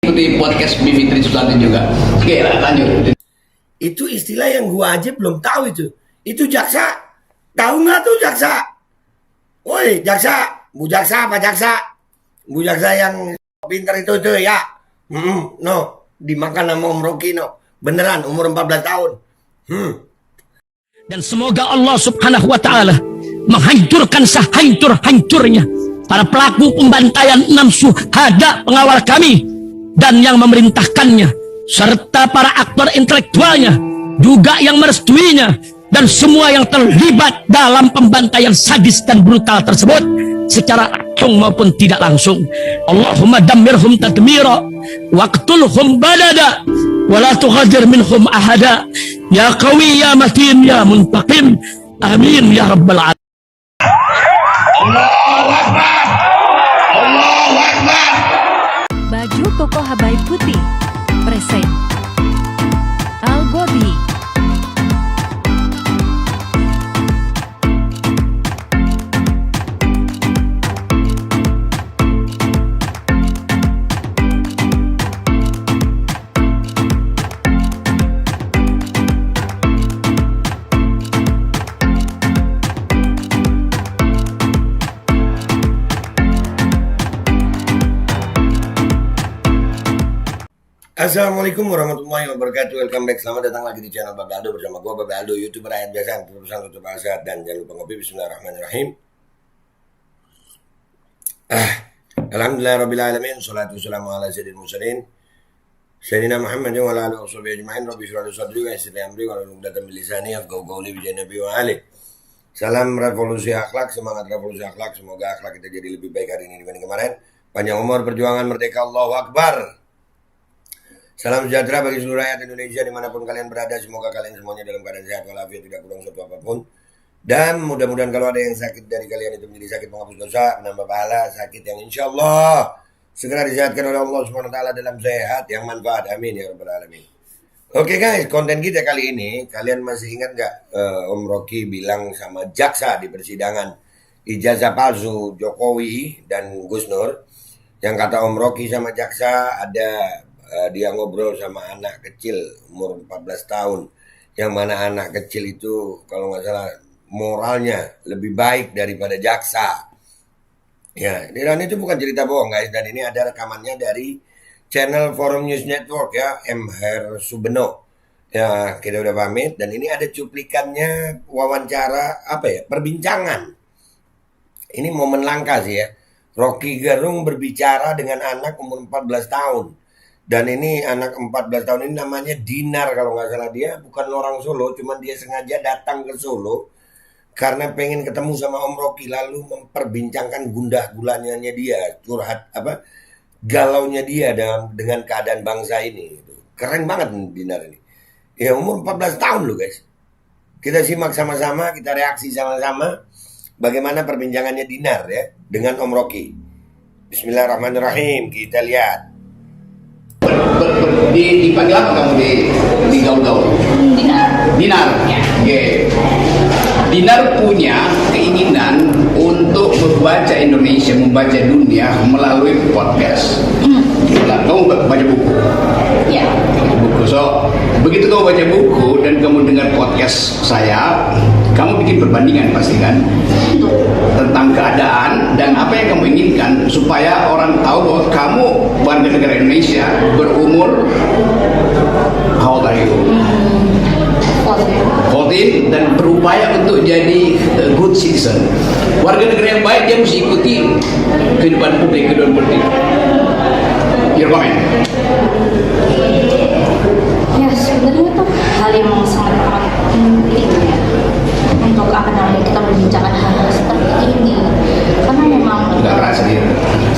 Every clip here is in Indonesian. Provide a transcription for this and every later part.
Ikuti podcast Bivitri Susanti juga. Oke, lanjut. Itu istilah yang gua aja belum tahu itu. Itu jaksa. Tahu nggak tuh jaksa? Woi, jaksa. Bu jaksa apa jaksa? Bu jaksa yang pintar itu ya. No, dimakan sama Om Rocky no. Beneran umur 14 tahun. Dan semoga Allah Subhanahu wa taala menghancurkan sehancur-hancurnya para pelaku pembantaian 6 syuhada pengawal kami dan yang memerintahkannya, serta para aktor intelektualnya juga yang merestuinya, dan semua yang terlibat dalam pembantaian sadis dan brutal tersebut secara langsung maupun tidak langsung. Allahumma dammirhum tadmira waqtulhum badada wala tughadir minhum ahada ya qawi ya matin ya muntaqim amin ya rabbal alamin. Allahu Akbar. Allahu Akbar. Baju koko Habaib Putih present Al-Godi. Assalamualaikum warahmatullahi wabarakatuh. Welcome back. Selamat datang lagi di channel Babe Aldo bersama gua Babe Aldo, YouTuber rakyat biasa yang berusaha untuk sehat, dan jangan lupa ngopi. Bismillahirrahmanirrahim. Alhamdulillahirabbil alamin. Shalatu wassalamu ala sayyidil mursalin sayyidina Muhammadin wa ala alihi washabihi ajmain. Rabbi shrah li sadri wa yassir li amri wa hlul 'uqdatam min lisani yafqahu qawli bi nabi wa ali. Salam revolusi akhlak, semangat revolusi akhlak. Semoga akhlak kita jadi lebih baik hari ini dibanding kemarin. Panjang umur, perjuangan, merdeka, Allahu Akbar. Salam sejahtera bagi seluruh rakyat Indonesia dimanapun kalian berada. Semoga kalian semuanya dalam keadaan sehat walafiat, tidak kurang suatu apapun. Dan mudah-mudahan kalau ada yang sakit dari kalian itu menjadi sakit penghapus dosa, menambah pahala, sakit yang insya Allah segera disehatkan oleh Allah SWT dalam sehat yang manfaat. Amin ya rabbal alamin. Oke guys, konten kita kali ini, kalian masih ingat gak Om Rocky bilang sama jaksa di persidangan ijazah palsu Jokowi dan Gus Nur? Yang kata Om Rocky sama jaksa ada dia ngobrol sama anak kecil umur 14 tahun, yang mana anak kecil itu kalau nggak salah moralnya lebih baik daripada jaksa. Ya, dan itu bukan cerita bohong guys, dan ini ada rekamannya dari channel Forum News Network ya, M. Hersubeno. Ya, kita udah pamit, dan ini ada cuplikannya wawancara perbincangan. Ini momen langka sih ya. Rocky Gerung berbicara dengan anak umur 14 tahun. Dan ini anak 14 tahun ini namanya Dinar kalau nggak salah. Dia bukan orang Solo, cuman dia sengaja datang ke Solo karena pengen ketemu sama Om Rocky, lalu memperbincangkan gundah gulananya dia, curhat galaunya dia dengan keadaan bangsa ini. Keren banget Dinar ini. Ya umur 14 tahun loh guys. Kita simak sama-sama, kita reaksi sama-sama bagaimana perbincangannya Dinar ya dengan Om Rocky. Bismillahirrahmanirrahim, kita lihat. Dipanggil apa kamu di gaul-gaul? Dinar. Ya. Oke. Dinar punya keinginan untuk membaca Indonesia, membaca dunia melalui podcast. Kamu baca buku? Ya. Buku. So, begitu kamu baca buku dan kamu dengar podcast saya, kamu bikin perbandingan pasti kan tentang keadaan dan apa yang kamu inginkan supaya orang tahu bahwa kamu warga negara Indonesia berumur how old are you? 14 dan berupaya untuk jadi good citizen, warga negara yang baik. Dia mesti ikuti kehidupan publik, kehidupan politik. Your comment? Ya sebenarnya itu hal yang sangat penting ya untuk kita membincangkan hal seperti ini, karena memang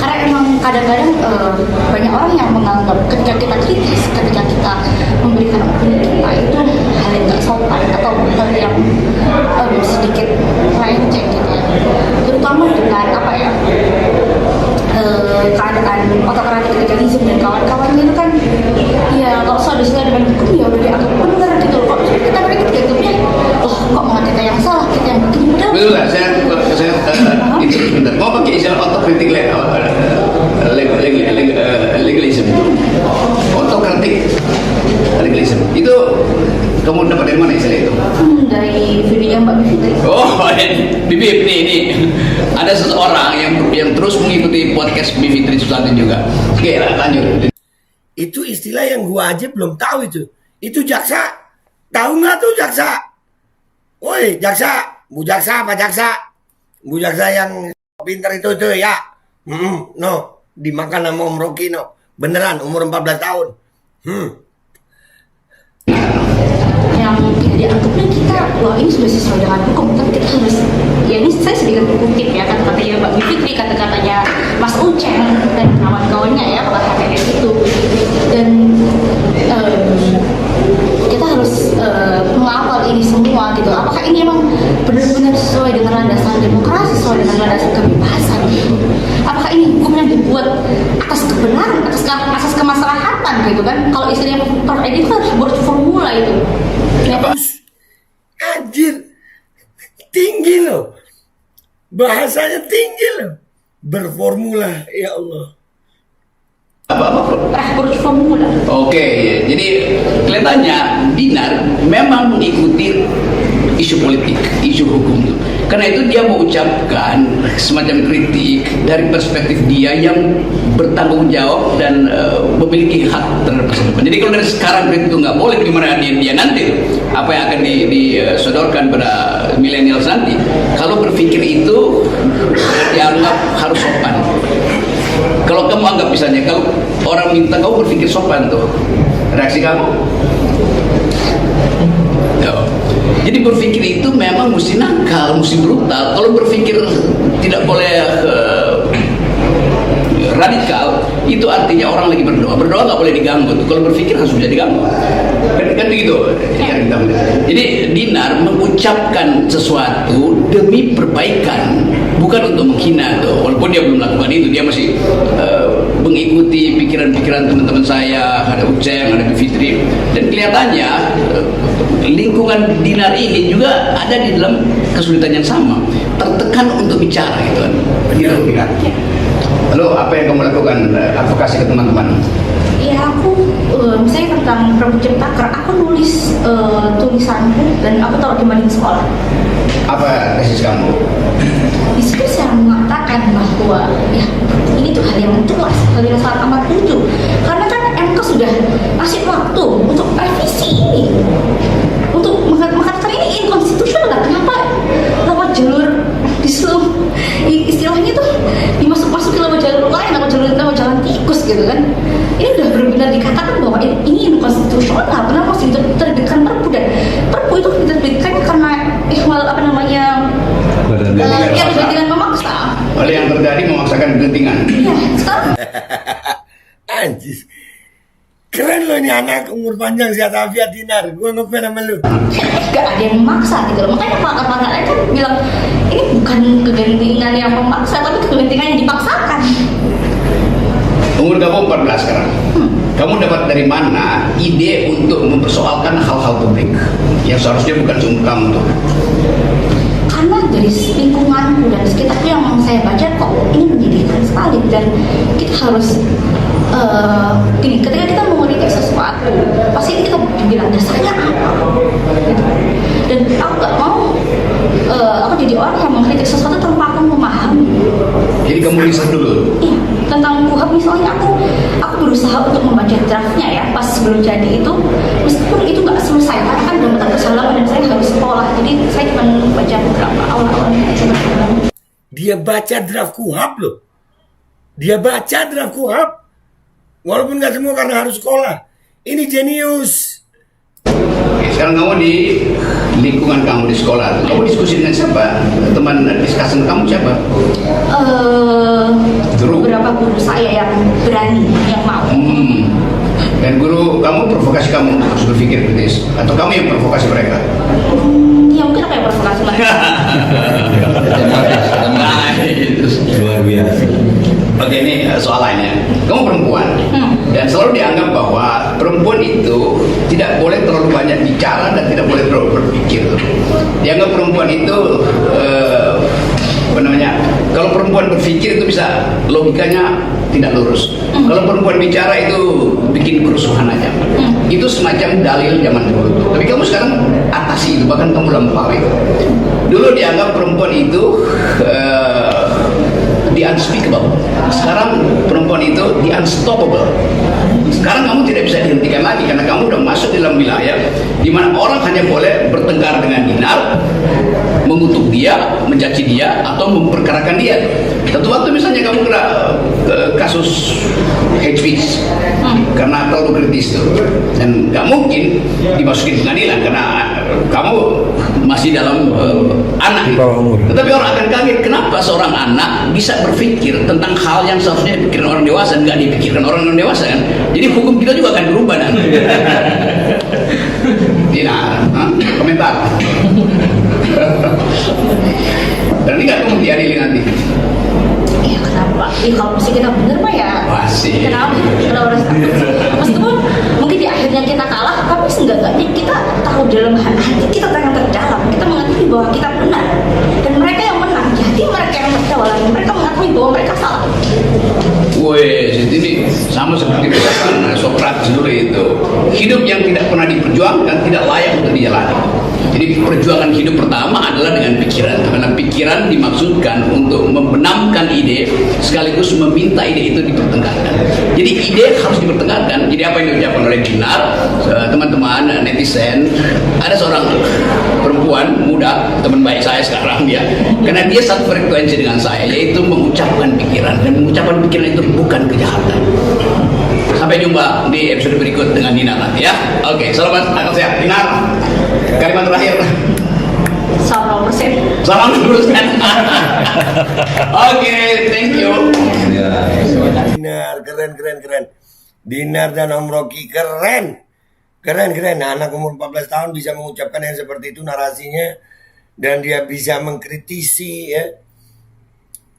karena memang kadang-kadang banyak orang yang menganggap ketika kita kritis, ketika kita memberikan opini kita itu hal yang tidak sopan atau hal yang sedikit melenceng gitu ya, terutama dengan keadaan otokratik legalisme dan kawan-kawannya itu kan ya kalau soal sesuai dengan hukum ya udah dianggap benar gitu loh. Kok kita mereka dianggapnya kok malah kita yang salah, kita yang begini. Betul lah, saya itu sebentar. Mau pakai istilah otokritik legalisme itu Kamu dapat dari mana istilah itu? Dari videonya Mbak Bivitri. Oh, Bibi ini ada seseorang yang terus mengikuti podcast Bivitri Susanti juga. Oke, lanjut. Itu istilah yang gua aja belum tahu itu. Itu jaksa. Tahu nggak tuh jaksa? Woi, jaksa. Bu jaksa apa jaksa? Bu jaksa yang pintar itu tuh ya. No, dimakan sama Om Rocky no. Beneran umur 14 tahun. Yang tidak dianggapnya kita, wah ini sudah sesuai dengan hukum, tapi kita harus, ya ini saya sedikit berkutip ya, kata-katanya Mbak Bivitri, kata-katanya Mas Uceng dan kawan-kawannya ya, kalau HTS itu. Dan kita harus mengawal ini semua gitu. Apakah ini emang benar-benar sesuai dengan landasan demokrasi, sesuai dengan landasan kebebasan gitu? Apakah ini hukum yang dibuat atas kebenaran, atas kemaslahatan gitu kan? Kalau istilahnya Prof. Edi itu harus buat formula itu. Ya, Anjir. Tinggi loh. Bahasanya tinggi loh. Berformula, ya Allah. buat formula. Oke, jadi kelihatannya Dinar memang mengikuti isu politik, isu hukum itu. Karena itu dia mengucapkan semacam kritik dari perspektif dia yang bertanggung jawab dan memiliki hak terhadap masa depan. Jadi kalau dari sekarang kritik itu nggak boleh, gimana dia nanti apa yang akan disodorkan pada milenial nanti? Kalau berpikir itu dianggap harus sopan. Kalau kamu anggap misalnya, kalau orang minta kamu berpikir sopan tuh, reaksi kamu? No. Jadi berpikir itu memang mesti nakal, mesti brutal. Kalau berpikir tidak boleh radikal, itu artinya orang lagi berdoa. Berdoa nggak boleh diganggu. Kalau berpikir harus bisa diganggu. Kan begitu. Jadi Dinar mengucapkan sesuatu demi perbaikan, bukan untuk menghina tuh. Walaupun dia belum melakukan itu, dia masih mengikuti pikiran-pikiran teman-teman saya, ada Uceng, ada Bivitri, dan kelihatannya lingkungan Dinar ini juga ada di dalam kesulitan yang sama, tertekan untuk bicara gitu kan. Begitu Dinar. Lalu apa yang kamu lakukan advokasi ke teman-teman? Ya aku, misalnya tentang Prabu Ciptaker, aku nulis tulisanku dan aku taruh di mading sekolah. Apa tesis kamu? Di situ saya mengatakan bahwa ya ini tuh hal yang jelas, hal yang sangat amat lucu. Karena kan MK sudah kasih waktu untuk revisi ini, untuk mengatakan ini inkonstitusional. Kenapa lewat jalur disuruh istilahnya tuh dimasuk-masukin lewat jalur lain, lewat jalan tikus gitu kan? Ini udah benar-benar dikatakan bahwa ini inkonstitusional. Kenapa masih diterbitkan Perpu, dan Perpu itu diterbitkan karena ihwal apa namanya? Kegentingan memaksa. Oleh yang terjadi memaksakan kegentingan. Iya, sekarang. Anjis. Keren lo ini anak, umur panjang sehat afiat Dinar. Gue ngefans sama lu. Gak ada yang memaksa gitu loh. Makanya pakar-pakar aja bilang ini bukan kegentingan yang memaksa, tapi kegentingan yang dipaksakan. Umur kamu 14 sekarang. Kamu dapat dari mana ide untuk mempersoalkan hal-hal publik yang seharusnya bukan seumur kamu tuh? Karena dari lingkunganku dan sekitarku yang saya baca kok ini menyedihkan sekali, dan kita harus gini, ketika kita mengkritik sesuatu pasti kita bilang dasarnya apa gitu. Dan aku gak mau aku jadi orang yang mengkritik sesuatu tanpa aku memahami. Jadi kamu riset dulu? Iya, tentang KUHP misalnya aku berusaha untuk membaca draftnya ya pas sebelum jadi itu, meskipun itu nggak selesai karena kan dalam bentuk kesalahan dan saya harus sekolah, jadi saya cuma baca beberapa awal-awalnya aja. Dia baca draft KUHP loh. Dia baca draft KUHP. Walaupun nggak semua karena harus sekolah. Ini jenius. Sekarang kamu di lingkungan kamu di sekolah, kamu diskusi dengan siapa? Teman diskusi kamu siapa? Guru. Beberapa guru saya yang berani, yang mau. Dan guru kamu provokasi kamu untuk terus berpikir kritis, atau kamu yang provokasi mereka? Ya mungkin apa yang provokasi mereka. Luar biasa. Oke, ini soal lainnya. Kamu perempuan, dan selalu dianggap bahwa perempuan itu tidak boleh terlalu banyak bicara dan tidak boleh terlalu berpikir. Dianggap perempuan itu apa namanya? Kalau perempuan berpikir itu bisa logikanya tidak lurus. Kalau perempuan bicara itu bikin kerusuhan aja. Itu semacam dalil zaman dulu. Tapi kamu sekarang the unstoppable. Sekarang kamu tidak bisa dihentikan lagi karena kamu udah masuk dalam wilayah di mana orang hanya boleh bertengkar dengan Dinar, mengutuk dia, mencaci dia, atau memperkarakan dia. Satu waktu misalnya kamu kena kasus hate speech karena terlalu kritis tuh, dan nggak mungkin dimasukin pengadilan karena kamu masih dalam anak. Tetapi orang akan kaget kenapa seorang anak bisa berpikir tentang hal yang seharusnya dipikirkan orang dewasa, nggak dipikirkan orang dewasa kan. Jadi hukum kita juga akan berubah nanti. Dinar, komentar. Berarti nggak kamu diadili nanti? Ya kenapa? Ya kalau mesti kita bener mah ya. Masih. Kenapa? Kenapa harus takut? Meskipun mungkin di akhirnya kita kalah, tapi seenggak-enggaknya kita tahu dalam hati kita yang terdalam, kita mengetahui bahwa kita benar. Dan mereka yang menang, jadi mereka yang berdaulat, mereka mengetahui bahwa mereka salah. Wih, ini sama seperti perkataan Socrates dulu itu. Hidup yang tidak pernah diperjuangkan tidak layak untuk dijalani. Jadi perjuangan hidup pertama adalah dengan pikiran, karena pikiran dimaksudkan untuk membenamkan ide sekaligus meminta ide itu dipertengkarkan. Jadi ide harus dipertengkarkan. Jadi apa yang diucapkan oleh Dinar, teman-teman netizen, ada seorang perempuan muda, teman baik saya sekarang dia, karena dia satu frekuensi dengan saya, yaitu mengucapkan pikiran, dan mengucapkan pikiran itu bukan kejahatan. Sampai jumpa di episode berikut dengan Dinar nanti ya. Oke, selamat akal sehat. Dinar, kalimat terakhir. Salam persen. Salam teruskan. Oke, thank you. Dinar, keren. Dinar dan Om Rocky keren. Nah, anak umur 14 tahun bisa mengucapkan yang seperti itu narasinya, dan dia bisa mengkritisi ya.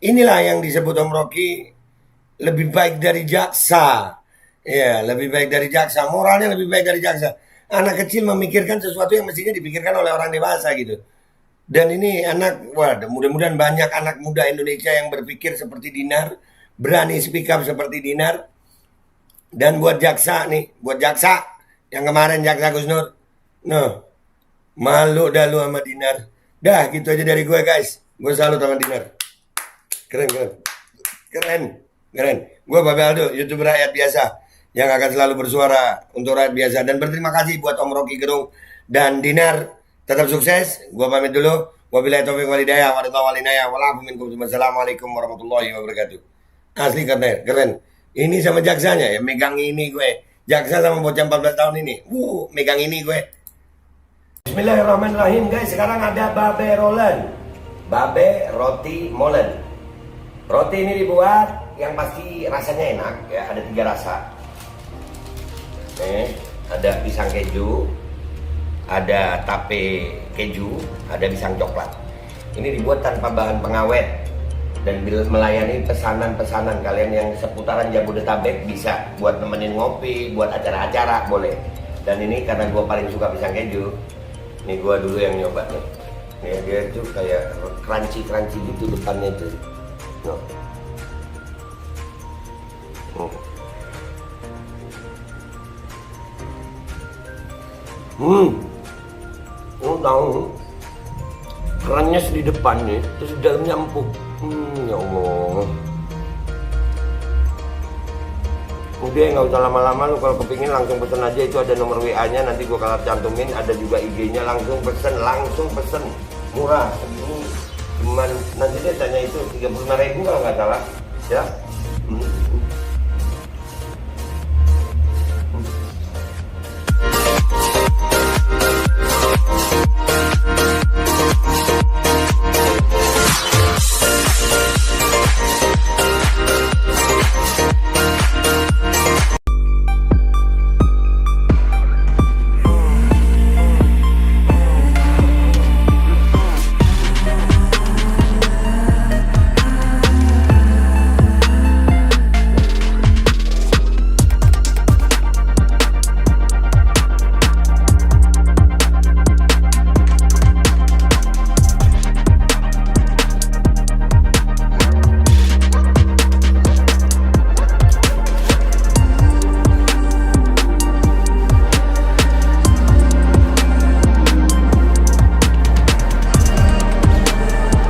Inilah yang disebut Om Rocky lebih baik dari jaksa. Ya, lebih baik dari jaksa. Moralnya lebih baik dari jaksa. Anak kecil memikirkan sesuatu yang mestinya dipikirkan oleh orang dewasa gitu. Dan ini anak, waduh, mudah-mudahan banyak anak muda Indonesia yang berpikir seperti Dinar, berani speak up seperti Dinar. Dan buat jaksa nih, buat jaksa yang kemarin jaksa Gus Nur, malu dah lu sama Dinar. Dah gitu aja dari gue guys. Gue salut sama Dinar. Keren. Gue Babe Aldo, YouTuber rakyat biasa yang akan selalu bersuara untuk rakyat biasa. Dan berterima kasih buat Om Rocky Gerung dan Dinar. Tetap sukses. Gue pamit dulu. Wabillahi taufiq wal hidayah. Wassalamualaikum warahmatullahi wabarakatuh. Asli keren. Ini sama jaksanya ya, megang ini gue. Jaksa sama bocah 14 tahun ini. Megang ini gue. Bismillahirrahmanirrahim guys. Sekarang ada Babe Rolen. Babe Roti Molen. Roti ini dibuat yang pasti rasanya enak ya, ada 3 rasa. Ada pisang keju, ada tape keju, ada pisang coklat. Ini dibuat tanpa bahan pengawet dan melayani pesanan-pesanan kalian yang seputaran Jabodetabek, bisa buat nemenin ngopi, buat acara-acara boleh. Dan ini karena gue paling suka pisang keju, ini gue dulu yang nyoba nih. Nih dia tuh kayak crunchy gitu depannya tuh. Tahu kerennya di depannya, terus di dalamnya empuk. Ya Allah. Udah nggak usah lama-lama, lu kalau kepingin langsung pesen aja, itu ada nomor WA-nya, nanti gua kalau cantumin, ada juga IG-nya, langsung pesen, murah. Ini cuman nanti dia tanya itu 35.000 kalau nggak salah, ya.